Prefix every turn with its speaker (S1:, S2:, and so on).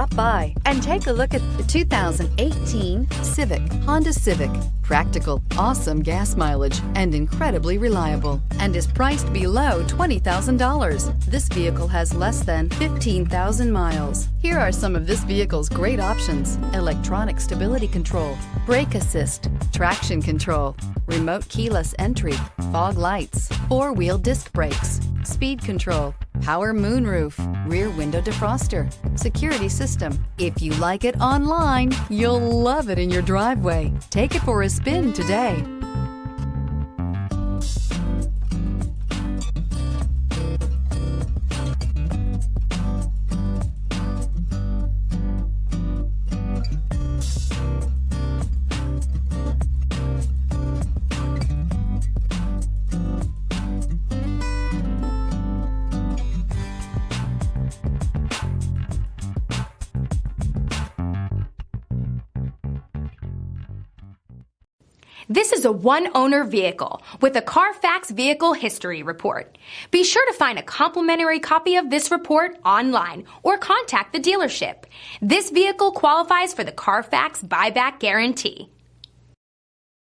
S1: Stop by and take a look at the 2018 Civic, Honda Civic. Practical, awesome gas mileage, and incredibly reliable, and is priced below $20,000. This vehicle has less than 15,000 miles. Here are some of this vehicle's great options: electronic stability control, brake assist, traction control, remote keyless entry, fog lights, four-wheel disc brakes, speed control, power moonroof, rear window defroster, security system. If you like it online, you'll love it in your driveway. Take it for a spin today.
S2: This is a one-owner vehicle with a Carfax Vehicle History Report. Be sure to find a complimentary copy of this report online or contact the dealership. This vehicle qualifies for the Carfax Buyback Guarantee.